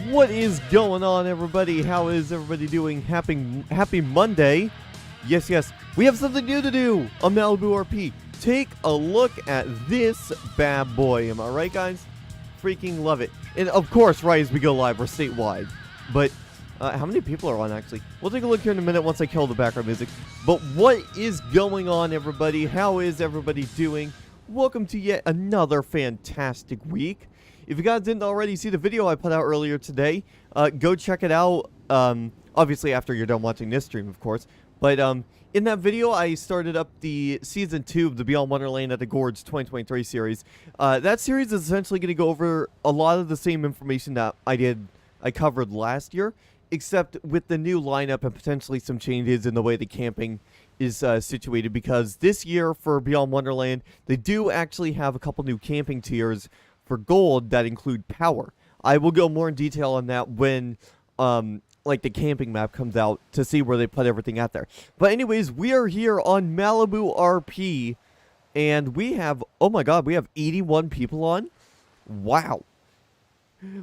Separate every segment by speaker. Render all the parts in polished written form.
Speaker 1: What is going on, everybody? How is everybody doing? Happy Monday. Yes, we have something new to do on MalibuRP. Take a look at this bad boy. Am I right, guys? Freaking love it. And of course, right as we go live, we're statewide. But how many people are on, actually? We'll take a look here in a minute once I kill the background music. But what is going on, everybody? How is everybody doing? Welcome to yet another fantastic week. If you guys didn't already see the video I put out earlier today, go check it out. Obviously, after you're done watching this stream, of course. But in that video, I started up the Season 2 of the Beyond Wonderland at the Gorge 2023 series. That series is essentially going to go over a lot of the same information that I covered last year, except with the new lineup and potentially some changes in the way the camping is situated. Because this year for Beyond Wonderland, they do actually have a couple new camping tiers for gold that include power. I will go more in detail on that when like the camping map comes out to see where they put everything out there. But anyways, we are here on MalibuRP and we have, oh my god, we have 81 people on. Wow.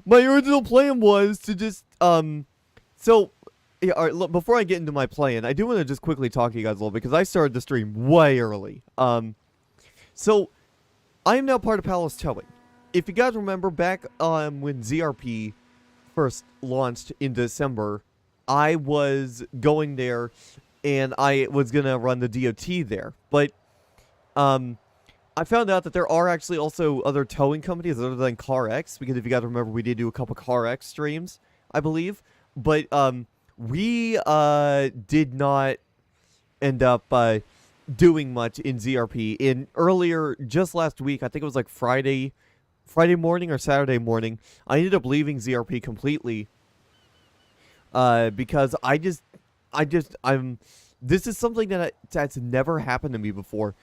Speaker 1: My original plan was to just so yeah, all right, look, before I get into my plan, I do want to just quickly talk to you guys a little bit because I started the stream way early. So I am now part of Palace Towing. If you guys remember back when ZRP first launched in December, I was going there and I was going to run the DOT there. But I found out that there are actually also other towing companies other than CarX, because if you guys remember, we did do a couple CarX streams, I believe. But we did not end up doing much in ZRP. In earlier, just last week, I think it was like Friday morning or Saturday morning, I ended up leaving ZRP completely because this is something that's never happened to me before.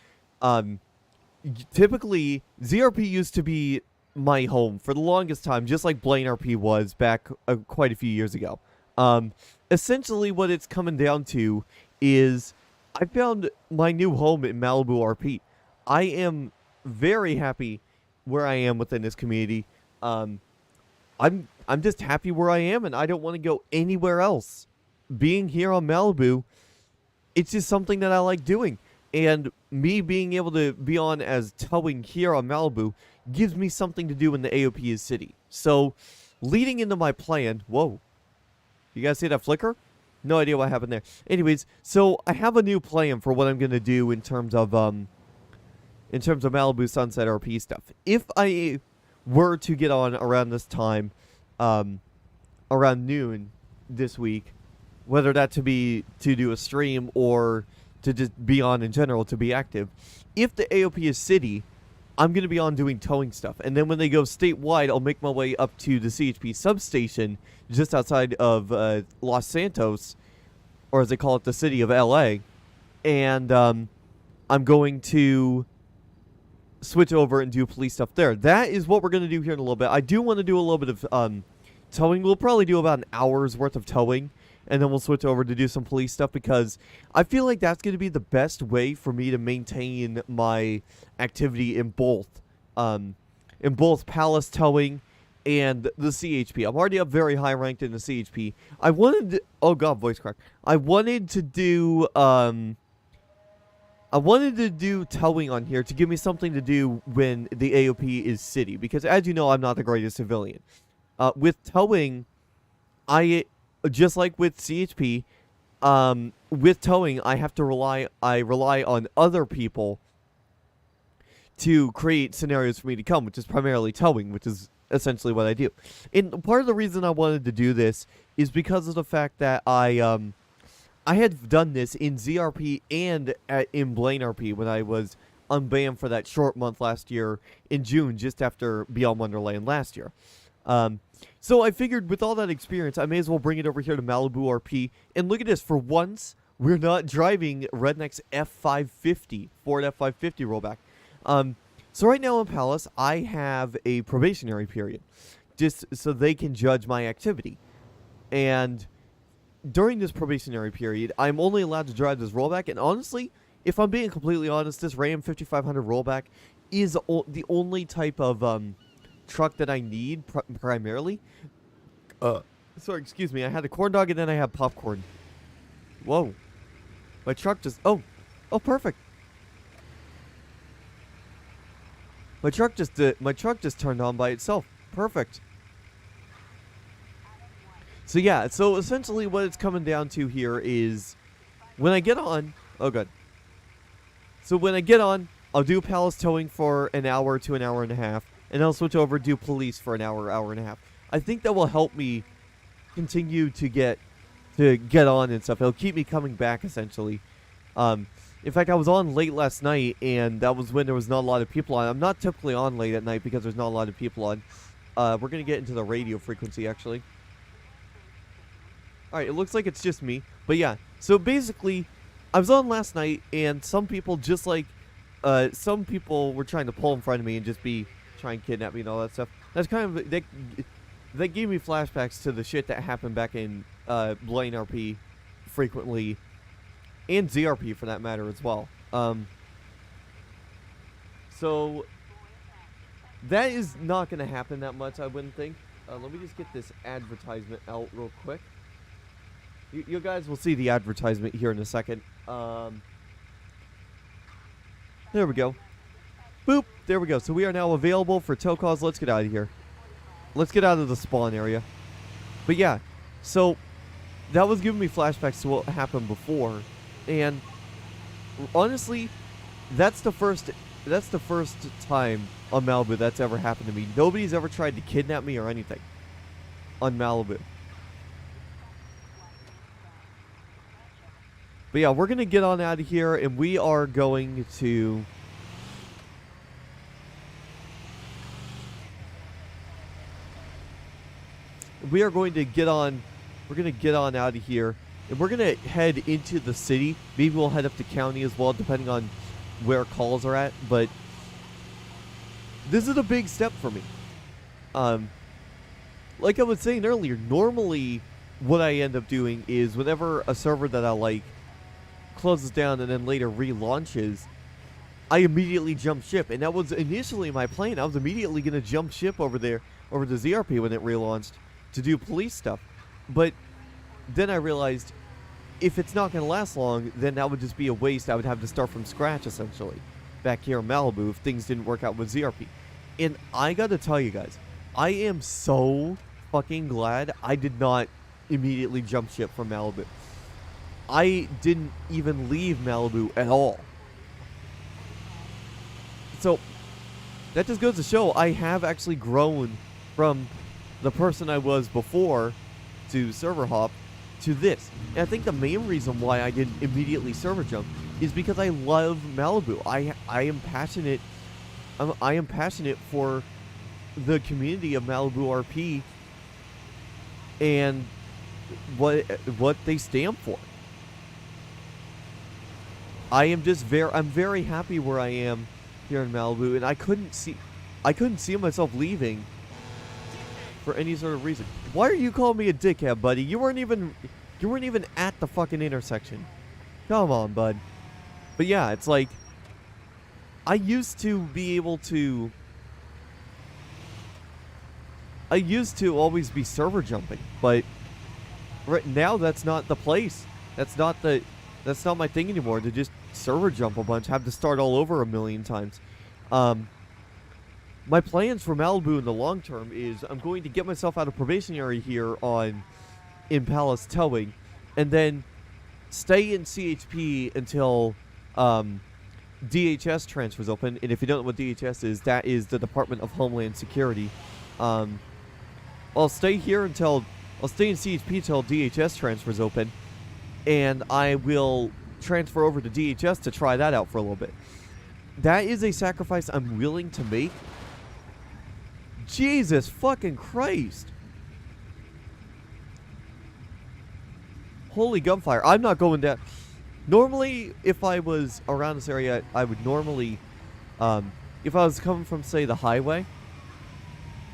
Speaker 1: Typically, ZRP used to be my home for the longest time, just like BlaneRP was back quite a few years ago. Essentially, what it's coming down to is I found my new home in MalibuRP. I am very happy where I am within this community. I'm just happy where I am, and I don't want to go anywhere else. Being here on Malibu, it's just something that I like doing. And me being able to be on as towing here on Malibu gives me something to do in the AOP city. So, leading into my plan... Whoa. You guys see that flicker? No idea what happened there. Anyways, so I have a new plan for what I'm going to do in terms of Malibu Sunset RP stuff. If I were to get on around this time, around noon this week, whether that to do a stream or to just be on in general to be active, if the AOP is city, I'm going to be on doing towing stuff. And then when they go statewide, I'll make my way up to the CHP substation just outside of Los Santos, or as they call it, the city of LA. And I'm going to switch over and do police stuff there. That is what we're going to do here in a little bit. I do want to do a little bit of towing. We'll probably do about an hour's worth of towing, and then we'll switch over to do some police stuff, because I feel like that's going to be the best way for me to maintain my activity in both Palace Towing and the CHP. I'm already up very high ranked in the CHP. I wanted to, oh god, voice crack. I wanted to do towing on here to give me something to do when the AOP is city, because as you know, I'm not the greatest civilian. With towing, just like with CHP, with towing, I have to rely on other people to create scenarios for me to come, which is primarily towing, which is essentially what I do. And part of the reason I wanted to do this is because of the fact that I had done this in ZRP and in BlaneRP when I was unbanned for that short month last year in June, just after Beyond Wonderland last year. So I figured with all that experience, I may as well bring it over here to MalibuRP. And look at this, for once, we're not driving Redneck's F550, Ford F550 rollback. So right now in Palace, I have a probationary period, just so they can judge my activity. And during this probationary period, I'm only allowed to drive this rollback, and honestly, if I'm being completely honest, this Ram 5500 rollback is the only type of truck that I need primarily. Sorry, excuse me. I had a corn dog and then I had popcorn. Whoa. My truck just... Oh, perfect. My truck just turned on by itself. Perfect. So yeah, so essentially what it's coming down to here is when I get on... Oh, good. So when I get on, I'll do palace towing for an hour to an hour and a half, and I'll switch over do police for an hour, hour and a half. I think that will help me continue to get on and stuff. It'll keep me coming back, essentially. In fact, I was on late last night, and that was when there was not a lot of people on. I'm not typically on late at night because there's not a lot of people on. We're going to get into the radio frequency, actually. Alright, it looks like it's just me. But yeah, so basically, I was on last night, and some people just like... some people were trying to pull in front of me and just try and kidnap me and all that stuff. That's kind of... That gave me flashbacks to the shit that happened back in MalibuRP frequently. And ZRP, for that matter, as well. So... that is not going to happen that much, I wouldn't think. Let me just get this advertisement out real quick. You guys will see the advertisement here in a second. There we go. Boop. There we go. So we are now available for tow calls. Let's get out of here. Let's get out of the spawn area. But yeah, so that was giving me flashbacks to what happened before. And honestly, that's the first time on Malibu that's ever happened to me. Nobody's ever tried to kidnap me or anything on Malibu. But yeah, we're going to get on out of here, and we are going to... We are going to get on... We're going to get on out of here, and we're going to head into the city. Maybe we'll head up to county as well, depending on where calls are at. But this is a big step for me. Like I was saying earlier, normally what I end up doing is whenever a server that I like closes down and then later relaunches, I immediately jump ship. And that was initially my plan. I was immediately going to jump ship over there, over to ZRP when it relaunched, to do police stuff. But then I realized if it's not going to last long, then that would just be a waste. I would have to start from scratch, essentially, back here in Malibu if things didn't work out with ZRP. And I got to tell you guys, I am so fucking glad I did not immediately jump ship from Malibu. I didn't even leave Malibu at all. So, that just goes to show I have actually grown from the person I was before to server hop to this. And I think the main reason why I didn't immediately server jump is because I love Malibu. I am passionate. I am passionate for the community of MalibuRP and what they stand for. I'm very happy where I am here in Malibu, and I couldn't see myself leaving for any sort of reason. Why are you calling me a dickhead, buddy? You weren't even at the fucking intersection. Come on, bud. But yeah, it's like I used to be able to. I used to always be server jumping, but right now that's not the place. That's not my thing anymore, to just server jump a bunch, have to start all over a million times. My plans for Malibu in the long term is I'm going to get myself out of probationary here in Palace Towing, and then stay in CHP until DHS transfers open. And if you don't know what DHS is, that is the Department of Homeland Security. I'll stay in CHP until DHS transfers open, and I will transfer over to DHS to try that out for a little bit. That is a sacrifice I'm willing to make. Jesus fucking Christ. Holy gunfire. I'm not going down. Normally, if I was around this area, I would normally, if I was coming from, say, the highway,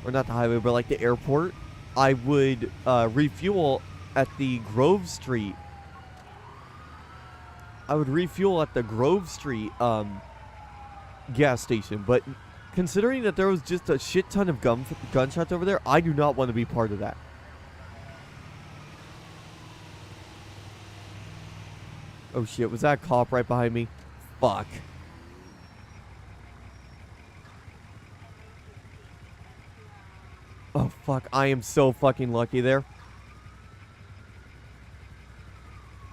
Speaker 1: or not the highway, but like the airport, I would refuel at the Grove Street. I would refuel at the Grove Street gas station, but considering that there was just a shit ton of gunshots over there, I do not want to be part of that. Oh shit, was that a cop right behind me? Fuck. Oh fuck, I am so fucking lucky there.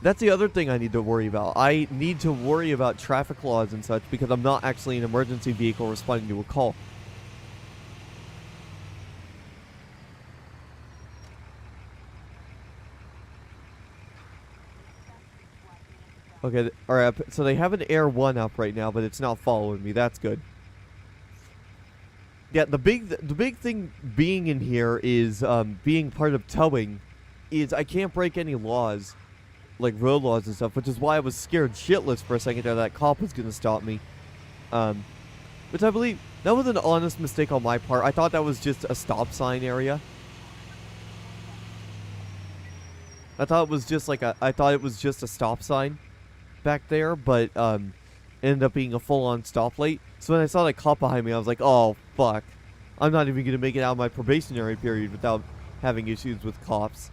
Speaker 1: That's the other thing I need to worry about. I need to worry about traffic laws and such because I'm not actually an emergency vehicle responding to a call. Okay, alright, so they have an Air 1 up right now, but it's not following me. That's good. Yeah, the big thing being in here is being part of towing is I can't break any laws, like road laws and stuff, which is why I was scared shitless for a second there that cop was going to stop me. Which I believe, that was an honest mistake on my part. I thought that was just a stop sign area. I thought it was just like I thought it was just a stop sign back there, but ended up being a full-on stoplight. So when I saw that cop behind me, I was like, oh, fuck. I'm not even going to make it out of my probationary period without having issues with cops,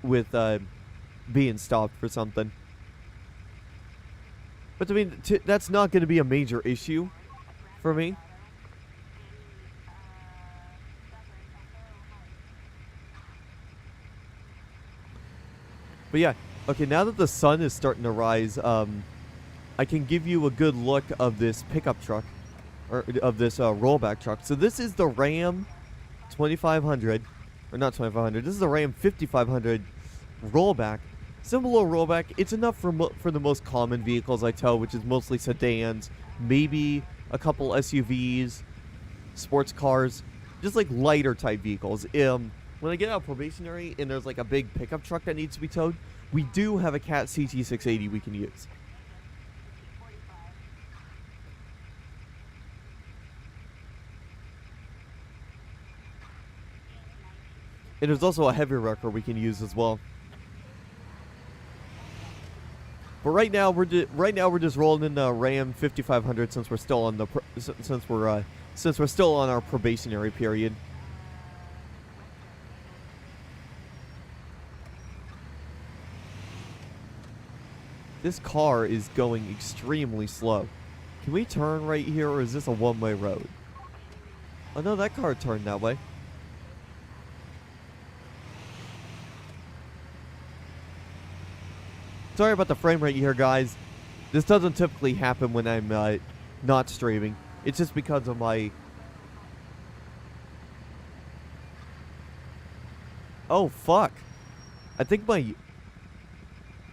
Speaker 1: with being stopped for something. But I mean, that's not going to be a major issue for me. But yeah, okay, now that the sun is starting to rise, I can give you a good look of this pickup truck, or of this rollback truck. So this is the Ram 2500, or not 2500, this is the Ram 5500 rollback. Similar rollback, it's enough for the most common vehicles I tow, which is mostly sedans, maybe a couple SUVs, sports cars, just like lighter type vehicles. When I get out of probationary and there's like a big pickup truck that needs to be towed, we do have a Cat CT680 we can use. And there's also a heavy wrecker we can use as well. But right now we're just rolling in the Ram 5500 since we're still on the since we're still on our probationary period. This car is going extremely slow. Can we turn right here, or is this a one-way road? Oh no, that car turned that way. Sorry about the frame rate here, guys. This doesn't typically happen when I'm not streaming. It's just because of my... Oh, fuck. I think my...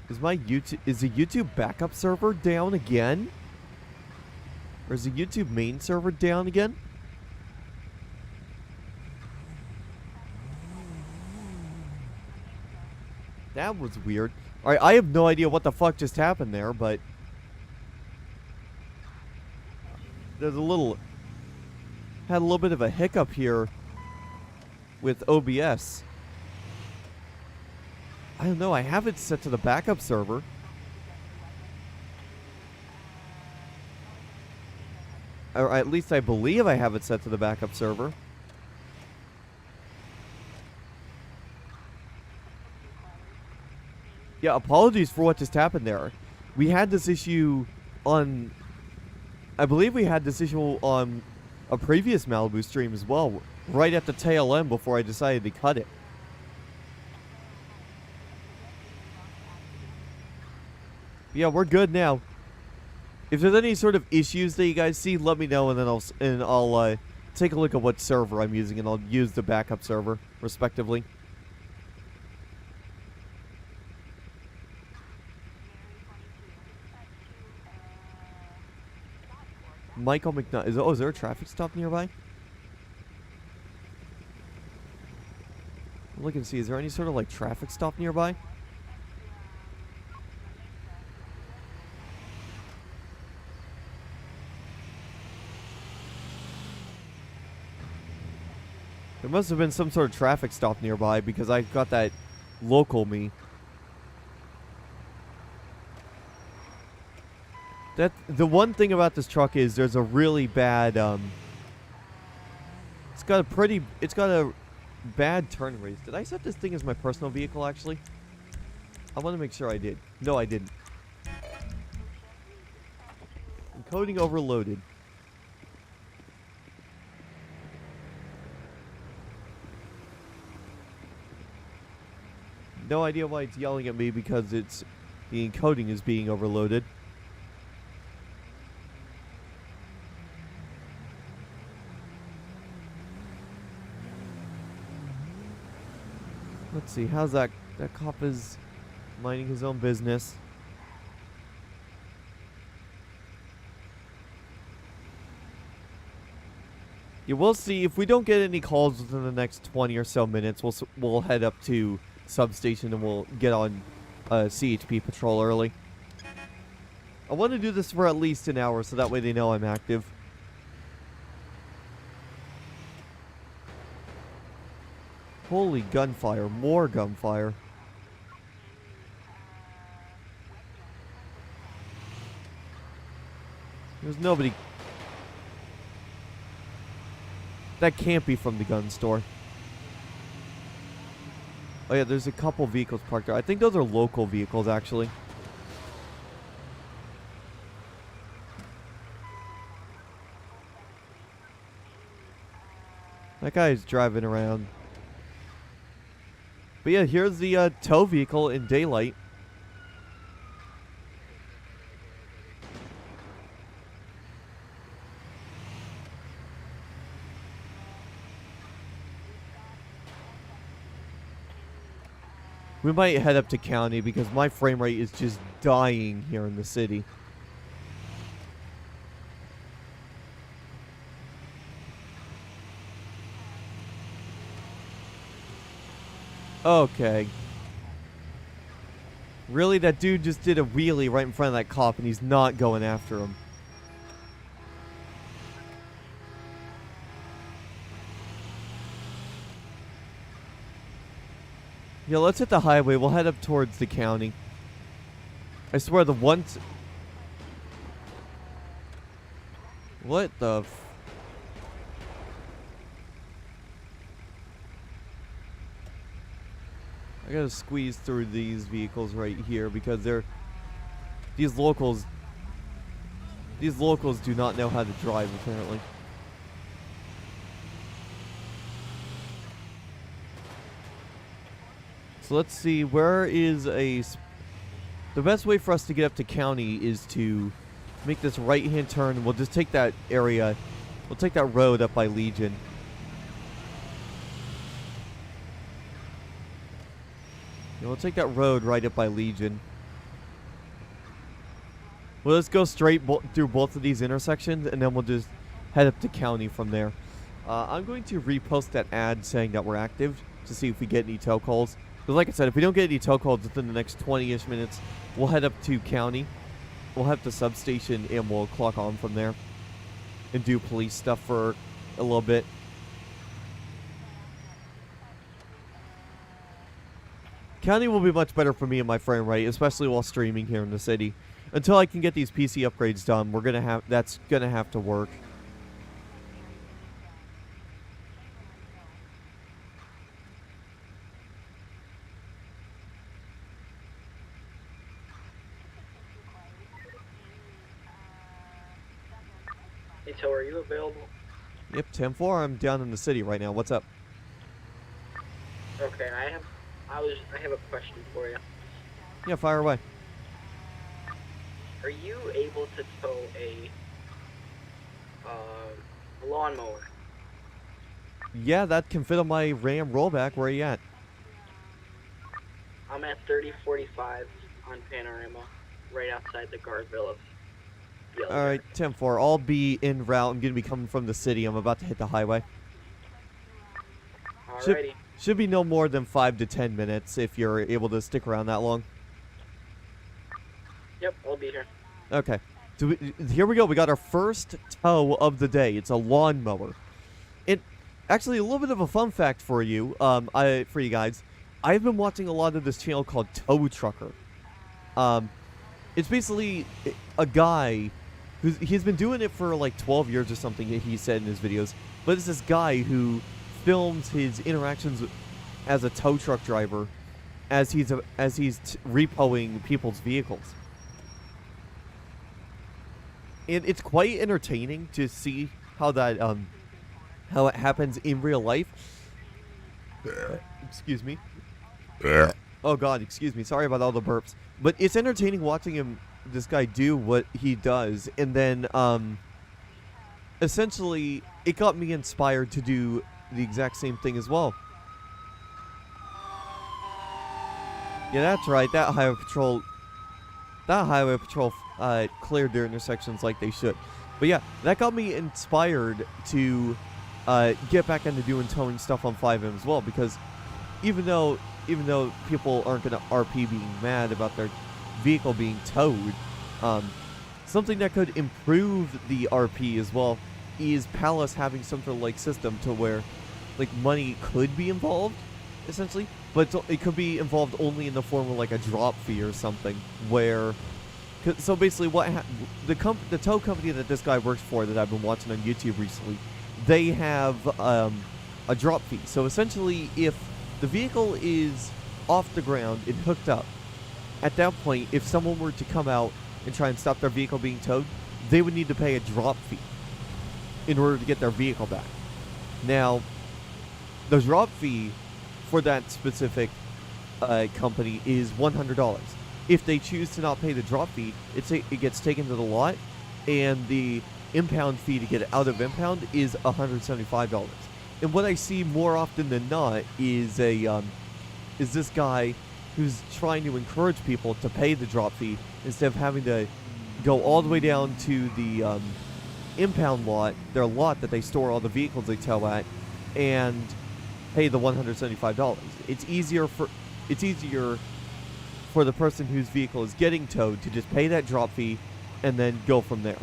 Speaker 1: Is the YouTube backup server down again? Or is the YouTube main server down again? That was weird. Alright, I have no idea what the fuck just happened there, but... There's a little... Had a little bit of a hiccup here with OBS. I don't know, I have it set to the backup server. Or at least I believe I have it set to the backup server. Yeah, apologies for what just happened there. We had this issue on... I believe we had this issue on a previous Malibu stream as well, right at the tail end before I decided to cut it. Yeah, we're good now. If there's any sort of issues that you guys see, let me know, and then I'll take a look at what server I'm using, and I'll use the backup server, respectively. Michael McNutt. Is there a traffic stop nearby? Look and see. Is there any sort of like traffic stop nearby? There must have been some sort of traffic stop nearby because I got that local me. The one thing about this truck is there's a really bad it's got a bad turn radius. Did I set this thing as my personal vehicle actually? I want to make sure I did. No, I didn't. Encoding overloaded. No idea why it's yelling at me because the encoding is being overloaded. Let's see, how's that cop is minding his own business. Yeah, we'll see. If we don't get any calls within the next 20 or so minutes, we'll head up to substation and we'll get on CHP patrol early. I want to do this for at least an hour so that way they know I'm active. Holy gunfire, more gunfire. There's nobody. That can't be from the gun store. Oh yeah, there's a couple vehicles parked there. I think those are local vehicles, actually. That guy's driving around. But yeah, here's the tow vehicle in daylight. We might head up to county because my frame rate is just dying here in the city. Okay. Really? That dude just did a wheelie right in front of that cop and he's not going after him. Yeah, let's hit the highway. We'll head up towards the county. I swear the once... What the I gotta squeeze through these vehicles right here because these locals do not know how to drive apparently. So let's see, where is the best way for us to get up to county is to make this right-hand turn. We'll just take that area, we'll take that road up by Legion. Yeah, we'll take that road right up by Legion. Well, let's go straight through both of these intersections, and then we'll just head up to county from there. I'm going to repost that ad saying that we're active to see if we get any tow calls. Because like I said, if we don't get any tow calls within the next 20-ish minutes, we'll head up to county. We'll head to substation, and we'll clock on from there. And do police stuff for a little bit. County will be much better for me and my frame rate, especially while streaming here in the city. Until I can get these PC upgrades done, that's gonna have to work.
Speaker 2: Hey, so are you available?
Speaker 1: Yep, 10-4. I'm down in the city right now. What's up?
Speaker 2: Okay, I have a question for you.
Speaker 1: Yeah, fire away.
Speaker 2: Are you able to tow a lawnmower?
Speaker 1: Yeah, that can fit on my Ram rollback. Where are you at?
Speaker 2: I'm at 3045 on Panorama, right outside the guardrail of Yellow.
Speaker 1: Alright, 10-4. I'll be en route. I'm going to be coming from the city. I'm about to hit the highway.
Speaker 2: Alrighty.
Speaker 1: Should be no more than 5 to 10 minutes if you're able to stick around that long.
Speaker 2: Yep, I'll be here.
Speaker 1: Okay. So here we go. We got our first tow of the day. It's a lawnmower. Actually, a little bit of a fun fact for you, for you guys. I've been watching a lot of this channel called Tow Trucker. It's basically a guy he's been doing it for like 12 years or something, he said in his videos. But it's this guy who films his interactions as a tow truck driver as he's repoing people's vehicles. And it's quite entertaining to see how that how it happens in real life. Excuse me. Oh God, excuse me. Sorry about all the burps. But it's entertaining watching this guy do what he does, and then essentially it got me inspired to do the exact same thing as well. Yeah, that's right. That highway patrol cleared their intersections like they should. But yeah, that got me inspired to get back into doing towing stuff on 5M as well, because even though people aren't going to RP being mad about their vehicle being towed, something that could improve the RP as well is Palace having some sort of like system to where like money could be involved, essentially, but it could be involved only in the form of like a drop fee or something. Where, so basically, the tow company that this guy works for that I've been watching on YouTube recently, they have a drop fee. So essentially, if the vehicle is off the ground and hooked up, at that point, if someone were to come out and try and stop their vehicle being towed, they would need to pay a drop fee in order to get their vehicle back. Now, the drop fee for that specific company is $100. If they choose to not pay the drop fee, it gets taken to the lot, and the impound fee to get it out of impound is $175. And what I see more often than not is this guy who's trying to encourage people to pay the drop fee instead of having to go all the way down to the impound lot, their lot that they store all the vehicles they tow at, and pay the $175. It's easier for the person whose vehicle is getting towed to just pay that drop fee and then go from there.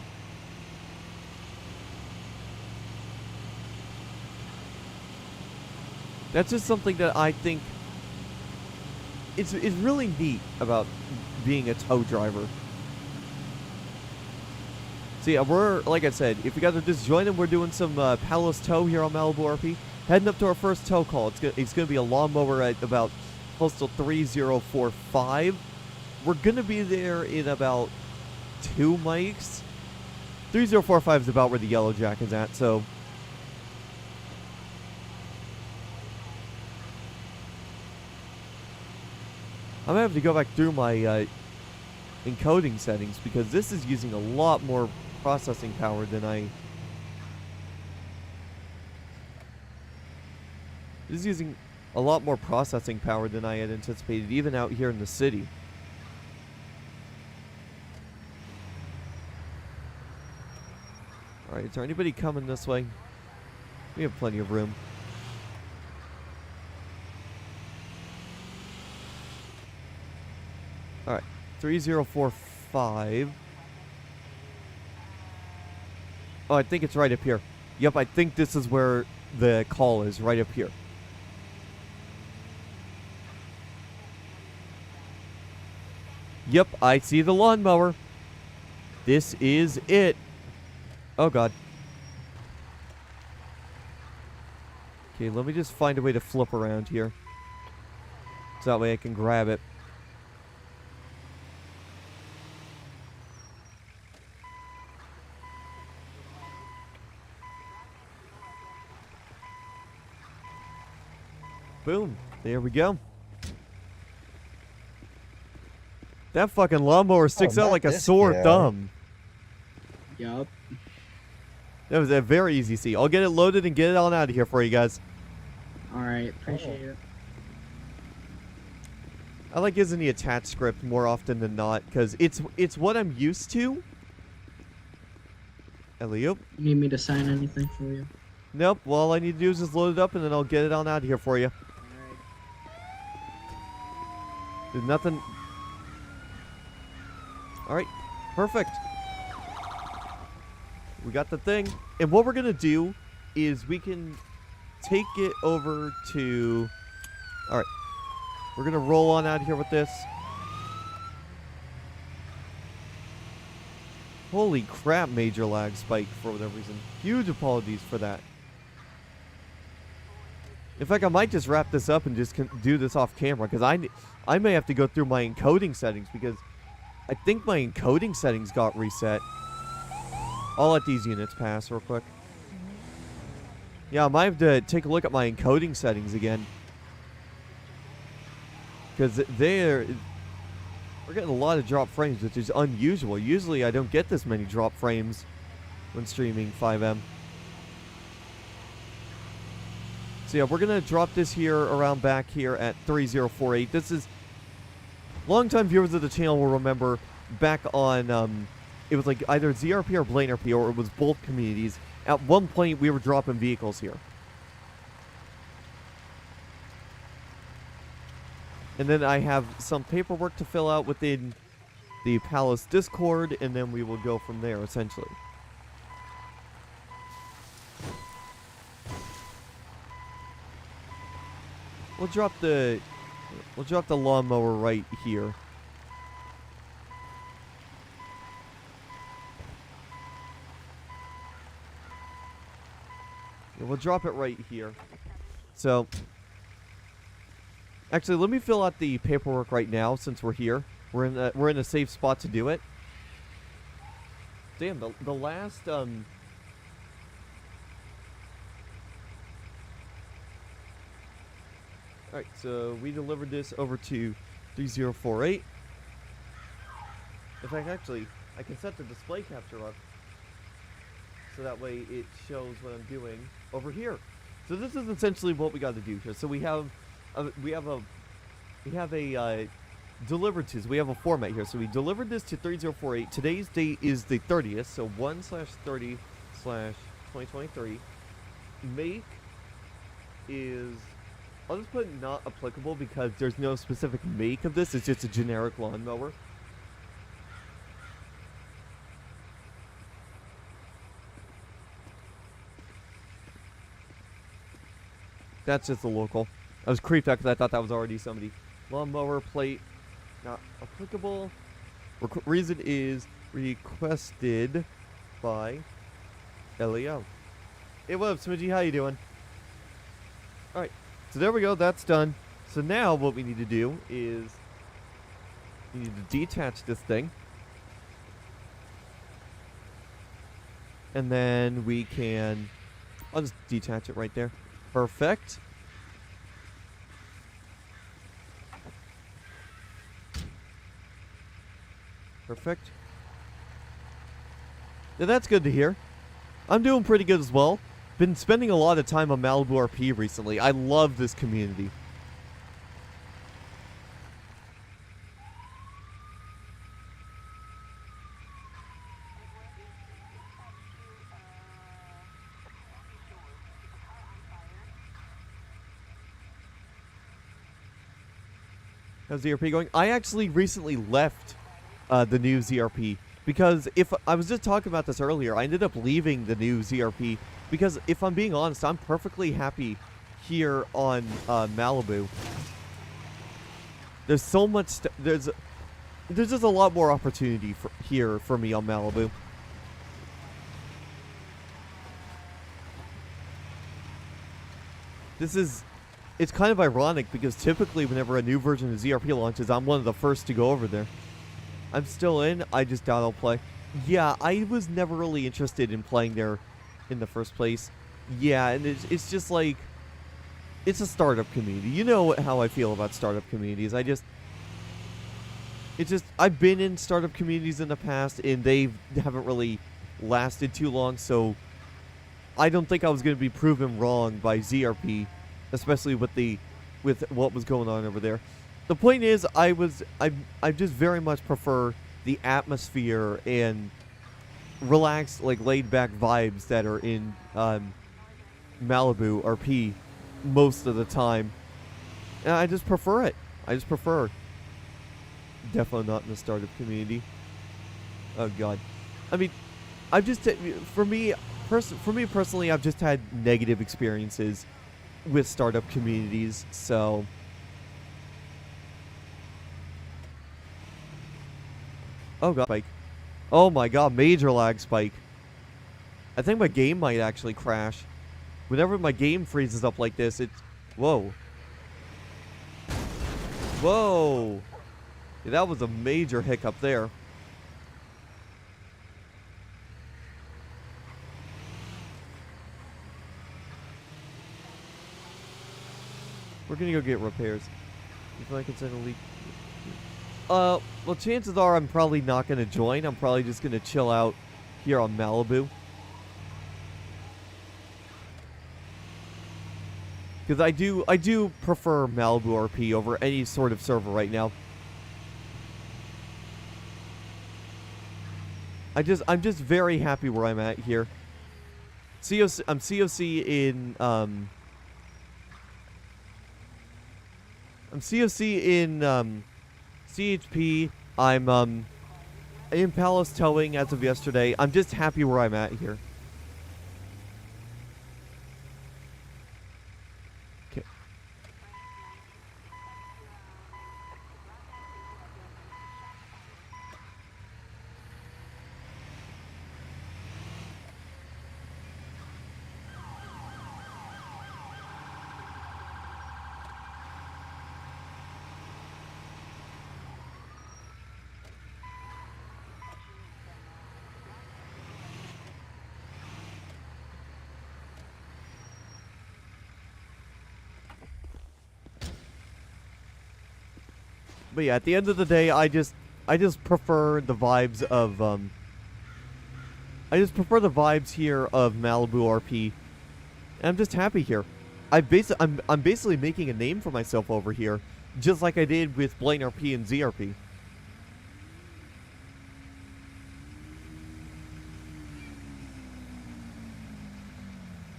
Speaker 1: That's just something that I think it's really neat about being a tow driver. So yeah, we're, like I said, if you guys are just joining, we're doing some Palace tow here on MalibuRP. Heading up to our first tow call. It's gonna be a lawnmower at about postal 3045. We're gonna be there in about 2 mics. 3045 is about where the Yellow Jack is at, so I'm gonna have to go back through my encoding settings, because this is using a lot more processing power than This is using a lot more processing power than I had anticipated, even out here in the city. Alright, is there anybody coming this way? We have plenty of room. Alright, 3045. Oh, I think it's right up here. Yep, I think this is where the call is, right up here. Yep, I see the lawnmower. This is it. Oh, God. Okay, let me just find a way to flip around here, so that way I can grab it. Boom. There we go. That fucking lawnmower sticks out like a sore thumb.
Speaker 2: Yup.
Speaker 1: That was a very easy see. I'll get it loaded and get it on out of here for you guys.
Speaker 2: Alright, appreciate it.
Speaker 1: I like using the attach script more often than not, because it's what I'm used to. Elliot?
Speaker 2: You need me to sign anything for you?
Speaker 1: Nope. Well, all I need to do is just load it up, and then I'll get it on out of here for you.
Speaker 2: Alright.
Speaker 1: There's nothing... Alright. Perfect. We got the thing. And what we're going to do is we can take it over to... Alright. We're going to roll on out of here with this. Holy crap, major lag spike for whatever reason. Huge apologies for that. In fact, I might just wrap this up and just do this off camera, because I may have to go through my encoding settings, because I think my encoding settings got reset. I'll let these units pass real quick. Yeah, I might have to take a look at my encoding settings again. Because we're getting a lot of drop frames, which is unusual. Usually I don't get this many drop frames when streaming 5M. So yeah, we're going to drop this here around back here at 3048. This is... Longtime viewers of the channel will remember back on... it was like either ZRP or BlaneRP, or it was both communities. At one point, we were dropping vehicles here. And then I have some paperwork to fill out within the Palace Discord, and then we will go from there, essentially. We'll drop the lawnmower right here. We'll drop it right here. So, actually, let me fill out the paperwork right now since we're here. We're in a safe spot to do it. Damn, the last Alright, so we delivered this over to 3048. In fact, actually, I can set the display capture up so that way it shows what I'm doing over here. So this is essentially what we got to do here. So we have a delivered to. So we have a format here. So we delivered this to 3048. Today's date is the 30th. So 1/30/2023. Make is, I'll just put not applicable because there's no specific make of this. It's just a generic lawnmower. That's just a local. I was creeped out because I thought that was already somebody. Lawnmower plate, not applicable. Reason is requested by Leo. Hey, what up, Smidgy? How you doing? Alright, so there we go. That's done. So now what we need to do is we need to detach this thing. And then we can... I'll just detach it right there. Perfect. Perfect. Now that's good to hear. I'm doing pretty good as well. Been spending a lot of time on MalibuRP recently. I love this community. How's ZRP going? I actually recently left the new ZRP because if I was just talking about this earlier, I ended up leaving the new ZRP because if I'm being honest, I'm perfectly happy here on Malibu. There's so much there's just a lot more opportunity here for me on Malibu. It's kind of ironic because typically whenever a new version of ZRP launches, I'm one of the first to go over there. I'm still in, I just doubt I'll play. Yeah, I was never really interested in playing there in the first place. Yeah, and it's just like, it's a startup community. You know how I feel about startup communities. I've been in startup communities in the past and they haven't really lasted too long, so I don't think I was going to be proven wrong by ZRP. Especially with what was going on over there. The point is, I just very much prefer the atmosphere and relaxed, like laid back vibes that are in MalibuRP most of the time. And I just prefer it. Definitely not in the startup community. Oh god. I mean, for me personally, I've just had negative experiences with startup communities, so oh god, spike. Oh my god, major lag spike. I think my game might actually crash. Whenever my game freezes up like this, it's whoa. Whoa. Yeah, that was a major hiccup there. We're gonna go get repairs. If I can send a leak. Well, chances are I'm probably not gonna join. I'm probably just gonna chill out here on Malibu. Because I do prefer MalibuRP over any sort of server right now. I'm just very happy where I'm at here. I'm COC in I'm COC in CHP. I'm in Palace Towing as of yesterday. I'm just happy where I'm at here. Okay. But yeah, at the end of the day, I just prefer the vibes of I just prefer the vibes here of MalibuRP. And I'm just happy here. I'm basically making a name for myself over here, just like I did with BlaneRP and ZRP.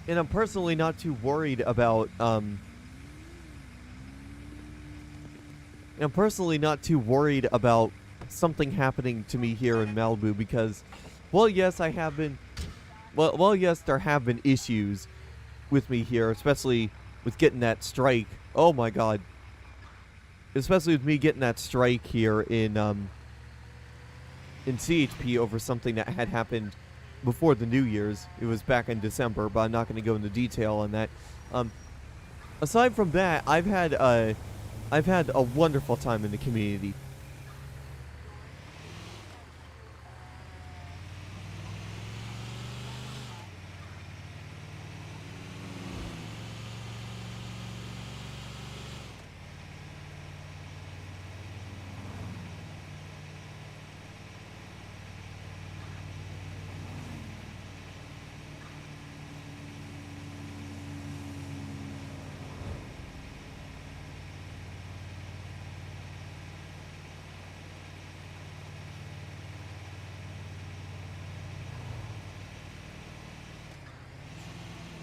Speaker 1: And I'm personally not too worried about something happening to me here in Malibu because, well, yes, I have been, well, yes, there have been issues with me here, especially with getting that strike. Oh my God. Especially with me getting that strike here in CHP over something that had happened before the New Year's. It was back in December, but I'm not going to go into detail on that. Aside from that, I've had a wonderful time in the community.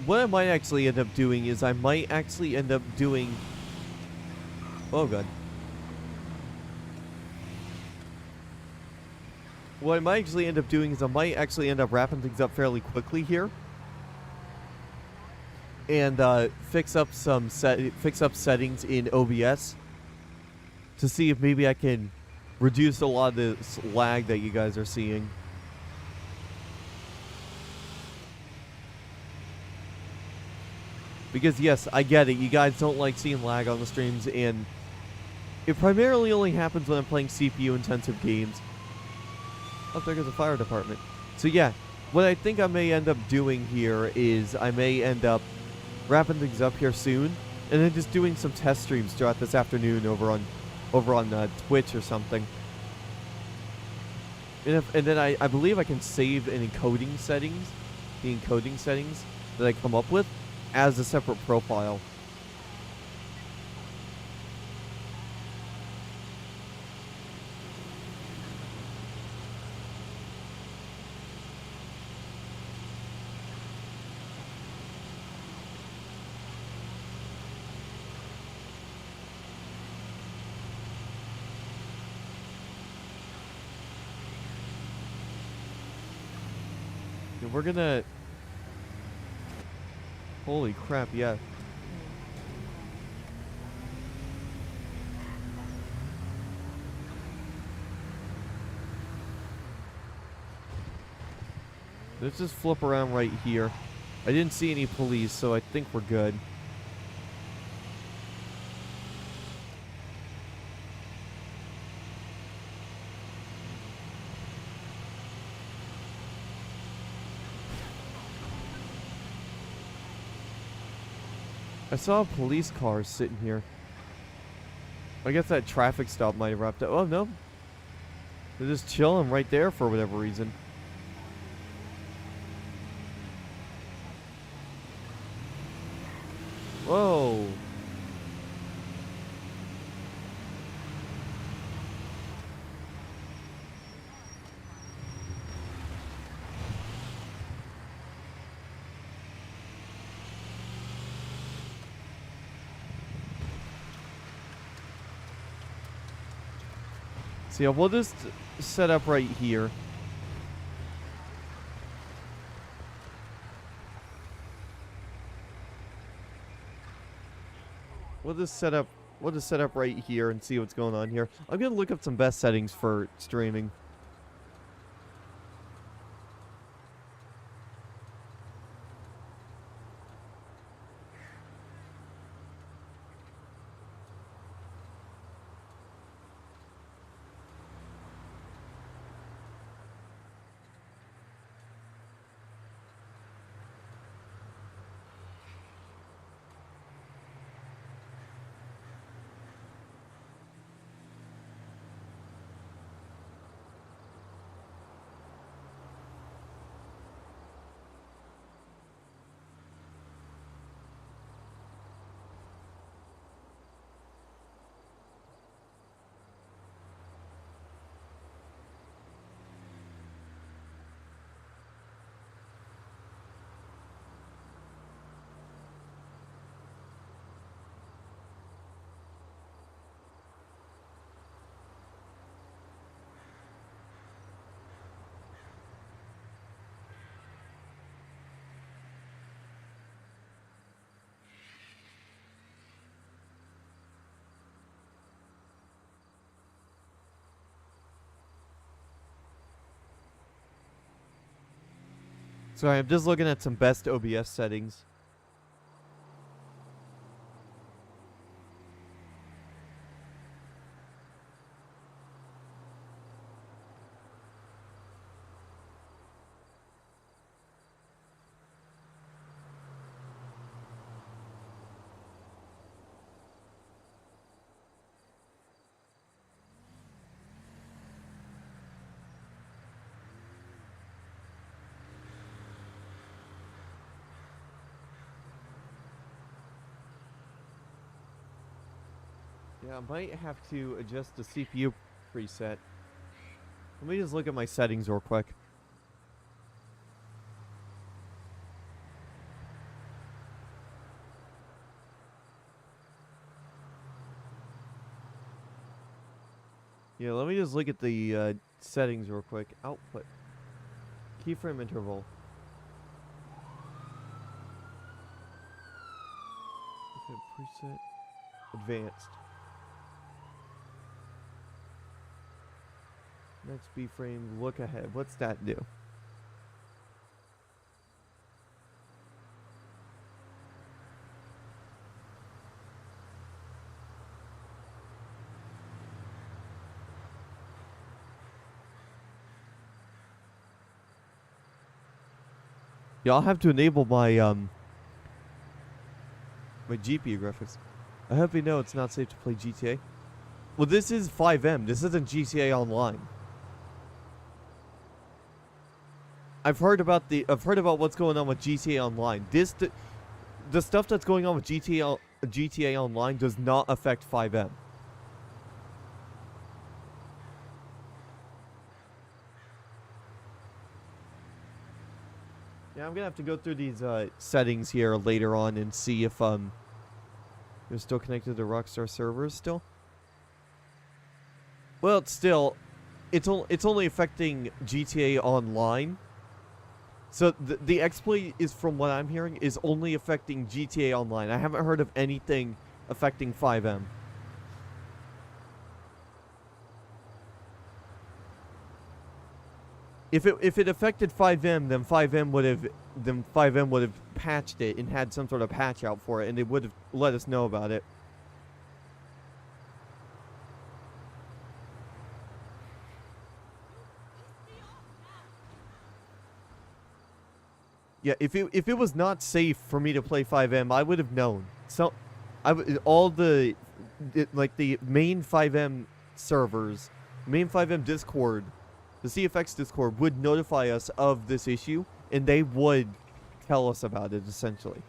Speaker 1: What I might actually end up doing is I might actually end up doing... Oh, God. What I might actually end up doing is I might actually end up wrapping things up fairly quickly here. And fix up settings in OBS to see if maybe I can reduce a lot of the lag that you guys are seeing. Because, yes, I get it. You guys don't like seeing lag on the streams, and it primarily only happens when I'm playing CPU-intensive games. Oh, there goes the fire department. So, yeah, what I think I may end up doing here is I may end up wrapping things up here soon, and then just doing some test streams throughout this afternoon over on Twitch or something. And then I believe I can save an encoding settings, the encoding settings that I come up with, as a separate profile. And we're gonna... Holy crap, yeah. Let's just flip around right here. I didn't see any police, so I think we're good. I saw a police car sitting here. I guess that traffic stop might have wrapped up. Oh, no. They're just chilling right there for whatever reason. Whoa. So yeah, we'll just set up right here. We'll just set up right here and see what's going on here. I'm gonna look up some best settings for streaming. Sorry, I'm just looking at some best OBS settings. Yeah, I might have to adjust the CPU preset. Let me just look at my settings real quick. Yeah, let me just look at the settings real quick. Output. Keyframe interval. Okay, preset. Advanced. Next B frame, look ahead. What's that do? Yeah, I'll have to enable my my GPU graphics. I hope you know it's not safe to play GTA. Well, this is 5M. This isn't GTA Online. I've heard about what's going on with GTA Online. The stuff that's going on with GTA Online does not affect 5M. Yeah, I'm gonna have to go through these settings here later on and see if they're still connected to Rockstar servers still. Well, it's only affecting GTA Online. So the exploit is, from what I'm hearing, is only affecting GTA Online. I haven't heard of anything affecting 5M. If it affected 5M, then 5M would have patched it and had some sort of patch out for it, and they would have let us know about it. Yeah, if it was not safe for me to play 5M, I would have known. so all the like the main 5M servers, main 5M Discord, the CFX Discord would notify us of this issue, and they would tell us about it. Essentially,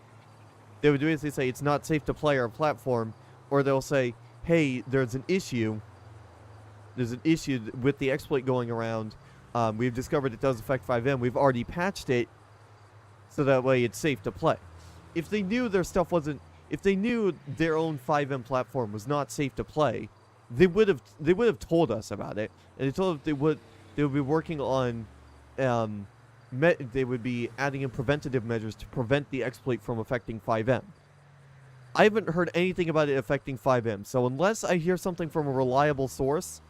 Speaker 1: they would do is they say it's not safe to play our platform, or they'll say, hey, there's an issue. There's an issue with the exploit going around. We've discovered it does affect 5M. We've already patched it, so that way it's safe to play. If they knew their stuff wasn't, if they knew their own 5M platform was not safe to play, they would have told us about it, and they told us they would be working on, they would be adding in preventative measures to prevent the exploit from affecting 5M. I haven't heard anything about it affecting 5M, so unless I hear something from a reliable source,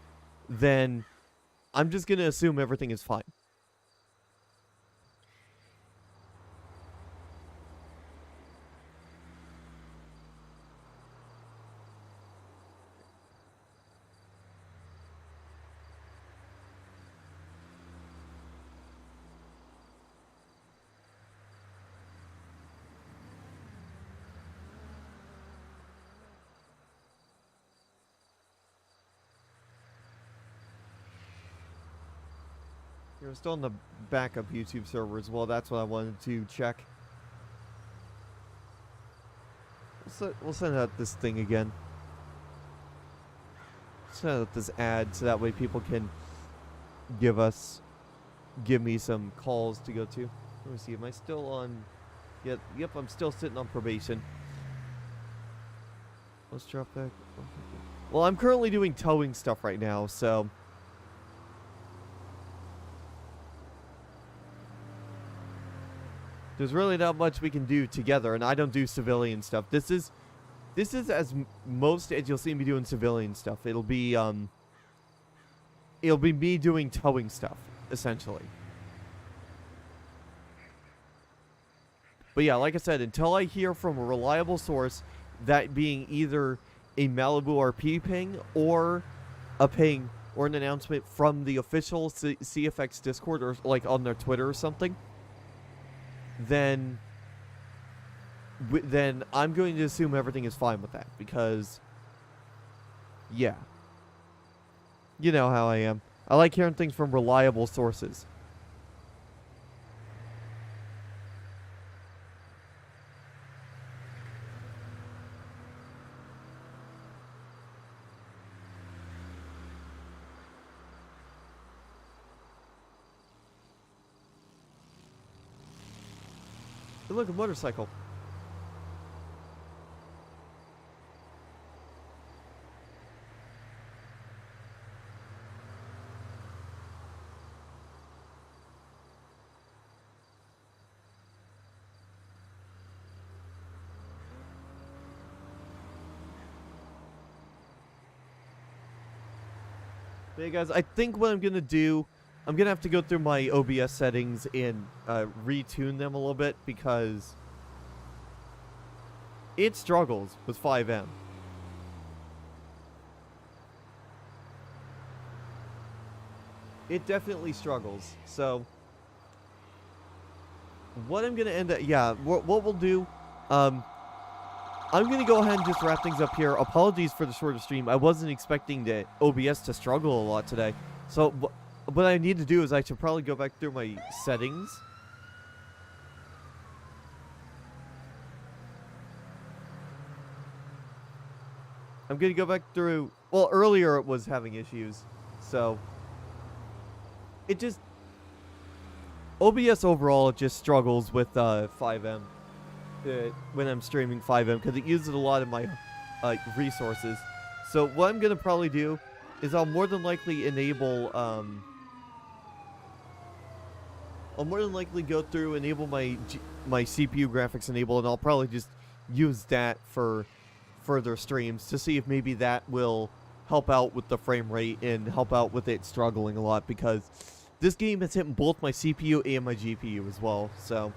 Speaker 1: then I'm just gonna assume everything is fine. You're still on the backup YouTube server as well. That's what I wanted to check. We'll send out this thing again. Send out this ad so that way people can give me some calls to go to. Let me see. Am I still on? Yep, I'm still sitting on probation. Let's drop back. Well, I'm currently doing towing stuff right now, so. There's really not much we can do together, and I don't do civilian stuff. This is as most as you'll see me doing civilian stuff. It'll be me doing towing stuff, essentially. But yeah, like I said, until I hear from a reliable source, that being either a MalibuRP ping or a ping or an announcement from the official CFX Discord or like on their Twitter or something, then I'm going to assume everything is fine with that, because yeah, you know how I am. I like hearing things from reliable sources. Hey, look, a motorcycle. Hey guys, I think what I'm gonna do, I'm gonna have to go through my OBS settings and retune them a little bit, because it struggles with 5M. It definitely struggles. So what I'm gonna end up, yeah, what we'll do, I'm going to go ahead and just wrap things up here. Apologies for the shorter stream. I wasn't expecting the OBS to struggle a lot today. So what I need to do is I should probably go back through my settings. I'm going to go back through... Well, earlier it was having issues. So it just... OBS overall, it just struggles with 5M. When I'm streaming 5M, because it uses a lot of my resources. So what I'm gonna probably do is I'll more than likely enable I'll more than likely go through, enable my CPU graphics enable, and I'll probably just use that for further streams to see if maybe that will help out with the frame rate and help out with it struggling a lot, because this game has hit both my CPU and my GPU as well. So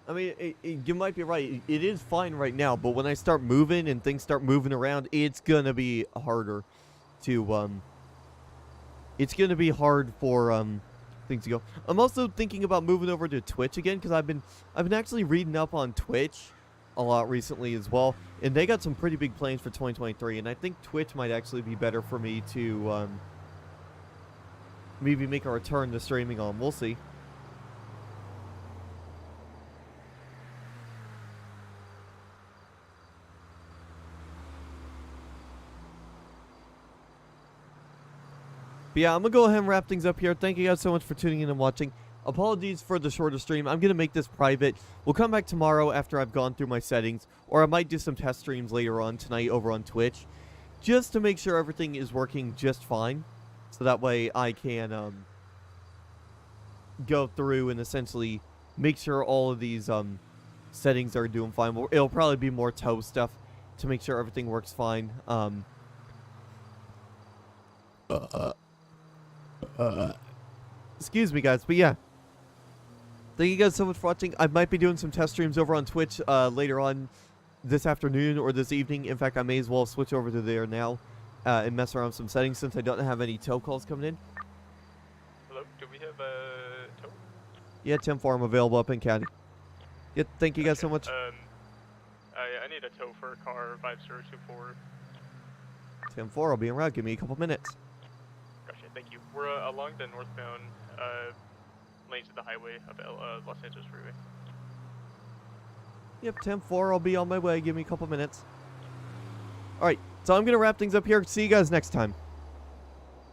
Speaker 1: I mean, you might be right. It is fine right now, but when I start moving and things start moving around, it's gonna be harder. to it's gonna be hard for things to go. I'm also thinking about moving over to Twitch again because I've been actually reading up on Twitch a lot recently as well, and they got some pretty big plans for 2023, and I think Twitch might actually be better for me to maybe make a return to streaming on. We'll see. But yeah, I'm going to go ahead and wrap things up here. Thank you guys so much for tuning in and watching. Apologies for the shorter stream. I'm going to make this private. We'll come back tomorrow after I've gone through my settings, or I might do some test streams later on tonight over on Twitch, just to make sure everything is working just fine, so that way I can go through and essentially make sure all of these settings are doing fine. It'll probably be more toe stuff to make sure everything works fine. Excuse me, guys, but yeah. Thank you guys so much for watching. I might be doing some test streams over on Twitch later on this afternoon or this evening. In fact, I may as well switch over to there now and mess around with some settings since I don't have any tow calls coming in.
Speaker 3: Hello, do we have a tow?
Speaker 1: Yeah, 10-4, I'm available up in County. Yeah, thank you guys so much.
Speaker 3: I need a tow for a car 5024.
Speaker 1: 10-4, I'll be en route. Give me a couple minutes.
Speaker 3: Gotcha, thank you. We're along the northbound lanes of the highway of Los Angeles Freeway.
Speaker 1: Yep, 10-4, I'll be on my way. Give me a couple minutes. Alright, so I'm going to wrap things up here. See you guys next time.